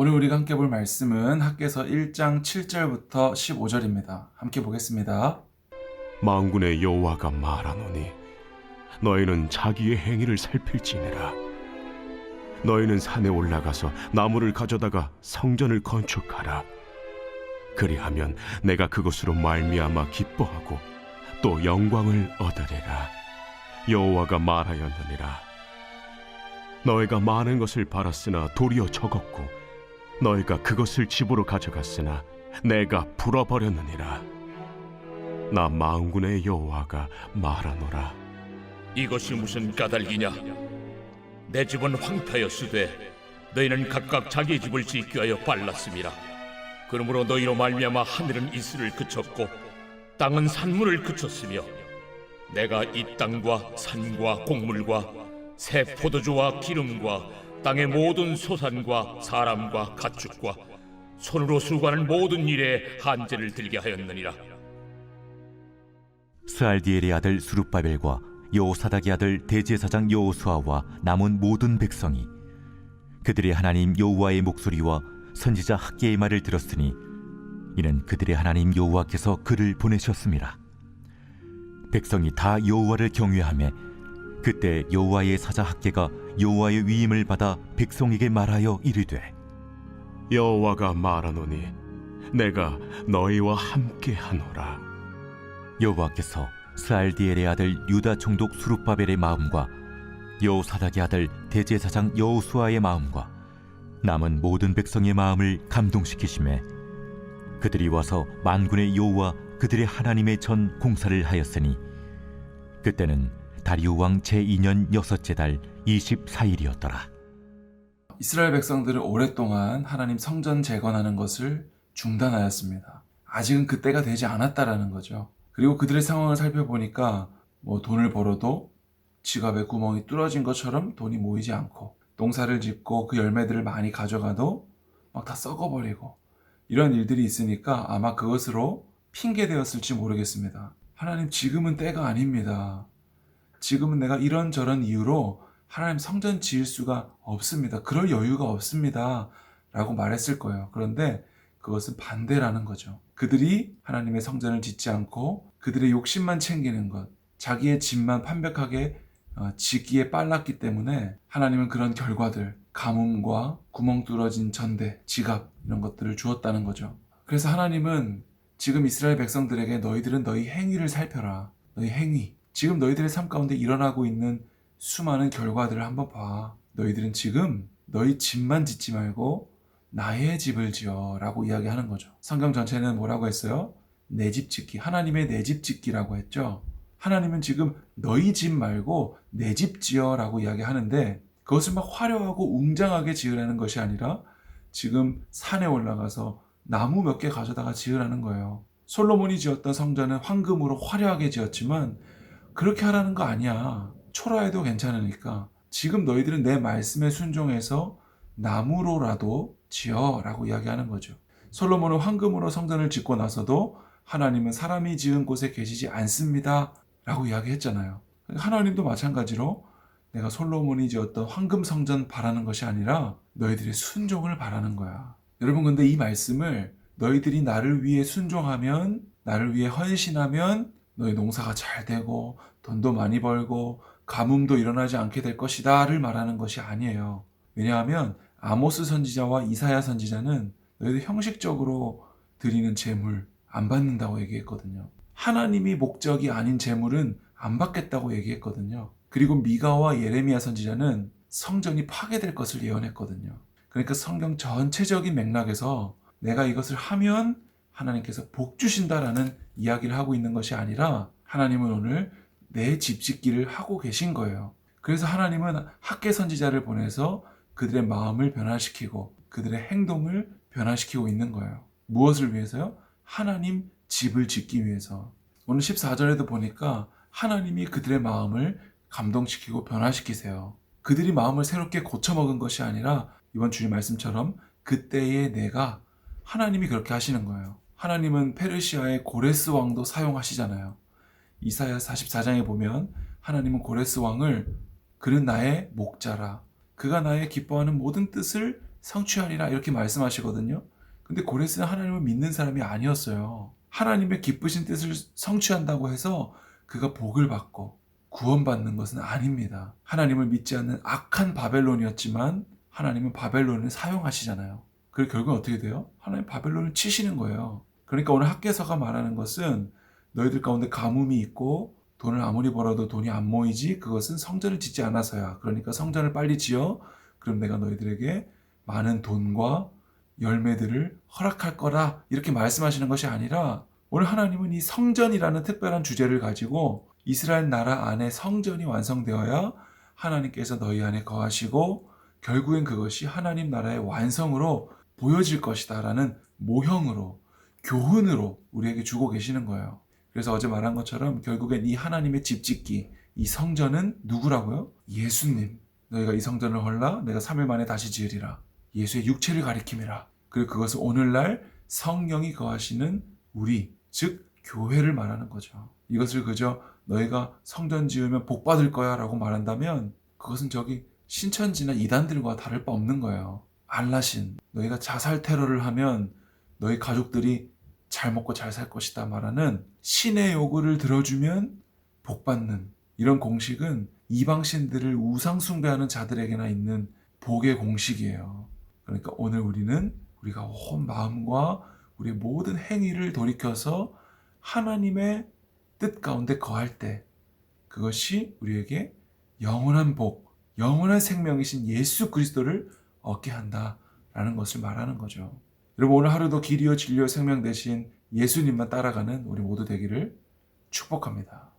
오늘 우리가 함께 볼 말씀은 학개서 1장 7절부터 15절입니다. 함께 보겠습니다. 만군의 여호와가 말하노니 너희는 자기의 행위를 살필지니라. 너희는 산에 올라가서 나무를 가져다가 성전을 건축하라. 그리하면 내가 그것으로 말미암아 기뻐하고 또 영광을 얻으리라. 여호와가 말하였느니라. 너희가 많은 것을 바랐으나 도리어 적었고 너희가 그것을 집으로 가져갔으나 내가 불어버렸느니라. 나 만군의 여호와가 말하노라. 이것이 무슨 까닭이냐? 내 집은 황폐하였으되 너희는 각각 자기 집을 짓기 위하여 빨랐음이라. 그러므로 너희로 말미암아 하늘은 이슬을 그쳤고 땅은 산물을 그쳤으며 내가 이 땅과 산과 곡물과 새 포도주와 기름과 땅의 모든 소산과 사람과 가축과 손으로 수고하는 모든 일에 한제를 들게 하였느니라. 스알디엘의 아들 스룹바벨과 여호사닥의 아들 대제사장 여호수아와 남은 모든 백성이 그들의 하나님 여호와의 목소리와 선지자 학개의 말을 들었으니 이는 그들의 하나님 여호와께서 그를 보내셨습니다. 백성이 다 여호와를 경외하며 그때 여호와의 사자 학개가 여호와의 위임을 받아 백성에게 말하여 이르되 여호와가 말하노니 내가 너희와 함께 하노라. 여호와께서 스알디엘의 아들 유다 총독 스룹바벨의 마음과 여호사닥의 아들 대제사장 여호수아의 마음과 남은 모든 백성의 마음을 감동시키시매 그들이 와서 만군의 여호와 그들의 하나님의 전 공사를 하였으니 그때는 다리오 왕 제2년 여섯째 달 24일이었더라. 이스라엘 백성들은 오랫동안 하나님 성전 재건하는 것을 중단하였습니다. 아직은 그때가 되지 않았다라는 거죠. 그리고 그들의 상황을 살펴보니까 돈을 벌어도 지갑에 구멍이 뚫어진 것처럼 돈이 모이지 않고 농사를 짓고 그 열매들을 많이 가져가도 막 다 썩어버리고 이런 일들이 있으니까 아마 그것으로 핑계되었을지 모르겠습니다. 하나님, 지금은 때가 아닙니다. 지금은 내가 이런저런 이유로 하나님 성전 지을 수가 없습니다. 그럴 여유가 없습니다. 라고 말했을 거예요. 그런데 그것은 반대라는 거죠. 그들이 하나님의 성전을 짓지 않고 그들의 욕심만 챙기는 것, 자기의 집만 판벽하게 짓기에 빨랐기 때문에 하나님은 그런 결과들, 가뭄과 구멍 뚫어진 전대, 지갑 이런 것들을 주었다는 거죠. 그래서 하나님은 지금 이스라엘 백성들에게 너희들은 너희 행위를 살펴라. 너희 행위. 지금 너희들의 삶 가운데 일어나고 있는 수많은 결과들을 한번 봐. 너희들은 지금 너희 집만 짓지 말고 나의 집을 지어 라고 이야기하는 거죠. 성경 전체는 뭐라고 했어요? 내 집 짓기, 하나님의 내 집 짓기라고 했죠. 하나님은 지금 너희 집 말고 내 집 지어 라고 이야기하는데 그것을 막 화려하고 웅장하게 지으라는 것이 아니라 지금 산에 올라가서 나무 몇 개 가져다가 지으라는 거예요. 솔로몬이 지었던 성전은 황금으로 화려하게 지었지만 그렇게 하라는 거 아니야. 초라해도 괜찮으니까 지금 너희들은 내 말씀에 순종해서 나무로라도 지어라고 이야기하는 거죠. 솔로몬은 황금으로 성전을 짓고 나서도 하나님은 사람이 지은 곳에 계시지 않습니다 라고 이야기했잖아요. 하나님도 마찬가지로 내가 솔로몬이 지었던 황금 성전 바라는 것이 아니라 너희들의 순종을 바라는 거야. 여러분, 근데 이 말씀을 너희들이 나를 위해 순종하면, 나를 위해 헌신하면 너희 농사가 잘 되고 돈도 많이 벌고 가뭄도 일어나지 않게 될 것이다를 말하는 것이 아니에요. 왜냐하면 아모스 선지자와 이사야 선지자는 너희들 형식적으로 드리는 제물 안 받는다고 얘기했거든요. 하나님이 목적이 아닌 제물은 안 받겠다고 얘기했거든요. 그리고 미가와 예레미야 선지자는 성전이 파괴될 것을 예언했거든요. 그러니까 성경 전체적인 맥락에서 내가 이것을 하면 하나님께서 복 주신다라는 이야기를 하고 있는 것이 아니라 하나님은 오늘 내 집 짓기를 하고 계신 거예요. 그래서 하나님은 학개 선지자를 보내서 그들의 마음을 변화시키고 그들의 행동을 변화시키고 있는 거예요. 무엇을 위해서요? 하나님 집을 짓기 위해서. 오늘 14절에도 보니까 하나님이 그들의 마음을 감동시키고 변화시키세요. 그들이 마음을 새롭게 고쳐먹은 것이 아니라 이번 주님 말씀처럼 그때의 내가 하나님이 그렇게 하시는 거예요. 하나님은 페르시아의 고레스 왕도 사용하시잖아요. 이사야 44장에 보면 하나님은 고레스 왕을 그는 나의 목자라, 그가 나의 기뻐하는 모든 뜻을 성취하리라 이렇게 말씀하시거든요. 근데 고레스는 하나님을 믿는 사람이 아니었어요. 하나님의 기쁘신 뜻을 성취한다고 해서 그가 복을 받고 구원받는 것은 아닙니다. 하나님을 믿지 않는 악한 바벨론이었지만 하나님은 바벨론을 사용하시잖아요. 그리고 결국은 어떻게 돼요? 하나님 바벨론을 치시는 거예요. 그러니까 오늘 학개서가 말하는 것은 너희들 가운데 가뭄이 있고 돈을 아무리 벌어도 돈이 안 모이지 그것은 성전을 짓지 않아서야. 그러니까 성전을 빨리 지어. 그럼 내가 너희들에게 많은 돈과 열매들을 허락할 거라 이렇게 말씀하시는 것이 아니라 오늘 하나님은 이 성전이라는 특별한 주제를 가지고 이스라엘 나라 안에 성전이 완성되어야 하나님께서 너희 안에 거하시고 결국엔 그것이 하나님 나라의 완성으로 보여질 것이다 라는 모형으로 교훈으로 우리에게 주고 계시는 거예요. 그래서 어제 말한 것처럼 결국엔 이 하나님의 집 짓기, 이 성전은 누구라고요? 예수님. 너희가 이 성전을 헐라 내가 3일 만에 다시 지으리라. 예수의 육체를 가리킴이라. 그리고 그것은 오늘날 성령이 거하시는 우리, 즉 교회를 말하는 거죠. 이것을 그저 너희가 성전 지으면 복 받을 거야 라고 말한다면 그것은 저기 신천지나 이단들과 다를 바 없는 거예요. 알라신, 너희가 자살 테러를 하면 너희 가족들이 잘 먹고 잘 살 것이다 말하는 신의 요구를 들어주면 복 받는 이런 공식은 이방신들을 우상 숭배하는 자들에게나 있는 복의 공식이에요. 그러니까 오늘 우리는 우리가 온 마음과 우리의 모든 행위를 돌이켜서 하나님의 뜻 가운데 거할 때 그것이 우리에게 영원한 복, 영원한 생명이신 예수 그리스도를 얻게 한다라는 것을 말하는 거죠. 여러분 오늘 하루도 길이요 진리요 생명 되신 예수님만 따라가는 우리 모두 되기를 축복합니다.